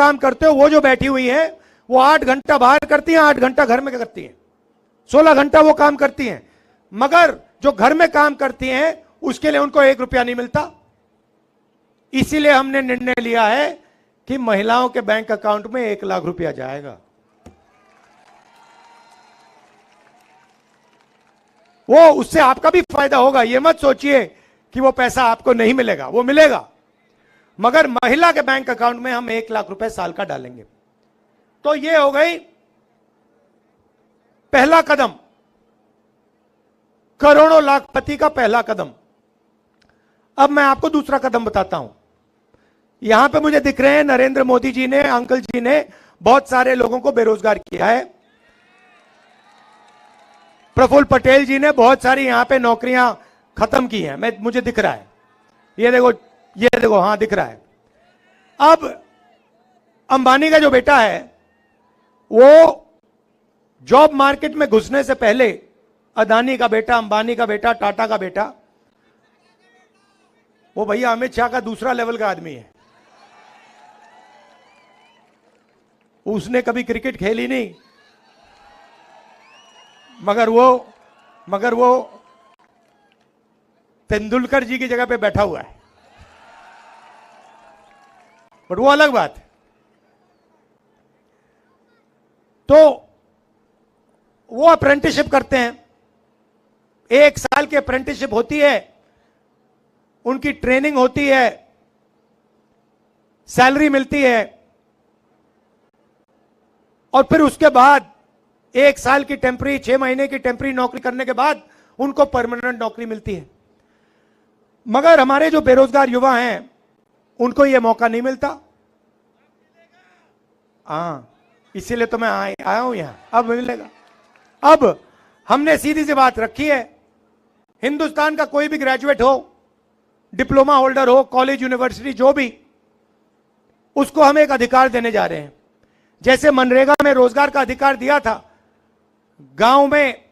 काम करते हो, वो जो बैठी हुई है वो 8 घंटा बाहर करती हैं, 8 घंटा घर में करती हैं, 16 घंटा वो काम करती हैं, मगर जो घर में काम करती हैं उसके लिए उनको 1 रुपया नहीं मिलता। इसीलिए हमने निर्णय लिया है कि महिलाओं के बैंक अकाउंट में 1 लाख रुपया जाएगा। वो उससे आपका भी फायदा होगा। ये मत सोचिए कि वो पैसा आपको नहीं मिलेगा, वो मिलेगा, मगर महिला के बैंक अकाउंट में हम 1 लाख रुपए साल का डालेंगे। तो ये हो गई पहला कदम, करोड़ों लाखपति का पहला कदम। अब मैं आपको दूसरा कदम बताता हूं। यहां पे मुझे दिख रहे हैं नरेंद्र मोदी जी ने, अंकल जी ने बहुत सारे लोगों को बेरोजगार किया है। प्रफुल्ल पटेल जी ने बहुत सारी यहां पे नौकरियां खत्म की हैं, मुझे दिख रहा है, ये देखो, हां दिख रहा है। अब अंबानी का जो बेटा है वो जॉब मार्केट में घुसने से पहले, अदानी का बेटा, अंबानी का बेटा, टाटा का बेटा, वो भैया अमित शाह का दूसरा लेवल का आदमी है। उसने कभी क्रिकेट खेली नहीं, मगर वो तेंदुलकर जी की जगह पे बैठा हुआ है, बट वो अलग बात है। तो वो अप्रेंटिसशिप करते हैं, 1 साल की अप्रेंटिसशिप होती है, उनकी ट्रेनिंग होती है, सैलरी मिलती है, और फिर उसके बाद 1 साल की टेम्पररी, 6 महीने की टेम्पररी नौकरी करने के बाद उनको परमानेंट नौकरी मिलती है। मगर हमारे जो बेरोजगार युवा हैं उनको यह मौका नहीं मिलता। हाँ, इसीलिए तो मैं आया हूं यहां, अब मिलेगा। अब हमने सीधी सी बात रखी है, हिंदुस्तान का कोई भी ग्रेजुएट हो, डिप्लोमा होल्डर हो, कॉलेज यूनिवर्सिटी जो भी, उसको हम एक अधिकार देने जा रहे हैं। जैसे मनरेगा में रोजगार का अधिकार दिया था, गांव में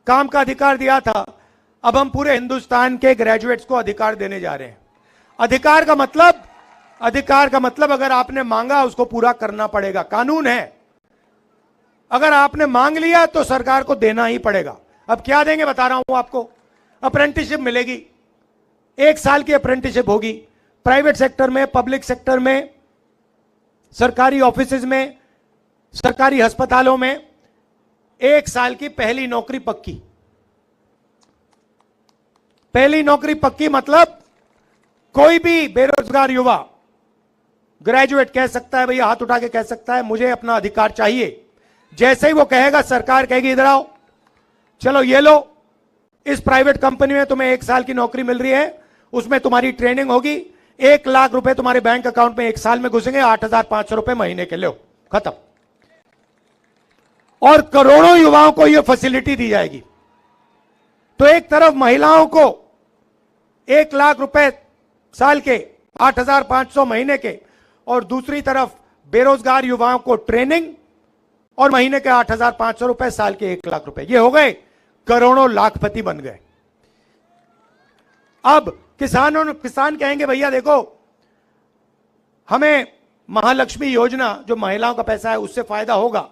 काम का अधिकार दिया था, अब हम पूरे हिंदुस्तान के ग्रेजुएट्स को अधिकार देने जा रहे हैं। अधिकार का मतलब अगर आपने मांगा उसको पूरा करना पड़ेगा, कानून है। अगर आपने मांग लिया तो सरकार को देना ही पड़ेगा। अब क्या देंगे बता रहा हूं आपको। अप्रेंटिसशिप मिलेगी, 1 साल की अप्रेंटिसशिप होगी, प्राइवेट सेक्टर में, पब्लिक सेक्टर में, सरकारी ऑफिसेज में, सरकारी अस्पतालों में 1 साल की पहली नौकरी पक्की। पहली नौकरी पक्की मतलब कोई भी बेरोजगार युवा, ग्रेजुएट कह सकता है, भैया हाथ उठा के कह सकता है मुझे अपना अधिकार चाहिए। जैसे ही वो कहेगा, सरकार कहेगी इधर आओ, चलो ये लो, इस प्राइवेट कंपनी में तुम्हें 1 साल की नौकरी मिल रही है, उसमें तुम्हारी ट्रेनिंग होगी, 1 लाख रुपए तुम्हारे बैंक अकाउंट में 1 साल में घुसेंगे, 8,500 रुपए महीने के, लो खत्म। और करोड़ों युवाओं को यह फैसिलिटी दी जाएगी। तो एक तरफ महिलाओं को 1 लाख रुपए साल के, 8,500 महीने के, और दूसरी तरफ बेरोजगार युवाओं को ट्रेनिंग और महीने के 8,500 रुपए, साल के 1 लाख रुपए। ये हो गए करोड़ों लाखपति बन गए। अब किसान कहेंगे भैया देखो, हमें महालक्ष्मी योजना जो महिलाओं का पैसा है उससे फायदा होगा,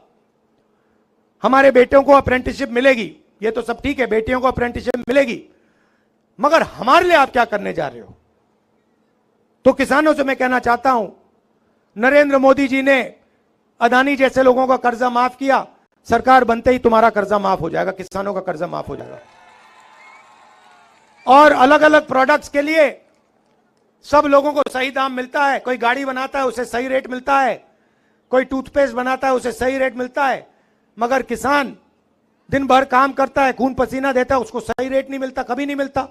हमारे बेटियों को अप्रेंटिसशिप मिलेगी, ये तो सब ठीक है, बेटियों को अप्रेंटिसशिप मिलेगी, मगर हमारे लिए आप क्या करने जा रहे हो। तो किसानों से मैं कहना चाहता हूं, नरेंद्र मोदी जी ने अदानी जैसे लोगों का कर्जा माफ किया, सरकार बनते ही तुम्हारा कर्जा माफ हो जाएगा, किसानों का कर्जा माफ हो जाएगा। और अलग अलग प्रोडक्ट्स के लिए सब लोगों को सही दाम मिलता है। कोई गाड़ी बनाता है उसे सही रेट मिलता है, कोई टूथपेस्ट बनाता है उसे सही रेट मिलता है, मगर किसान दिन भर काम करता है, खून पसीना देता है, उसको सही रेट नहीं मिलता, कभी नहीं मिलता।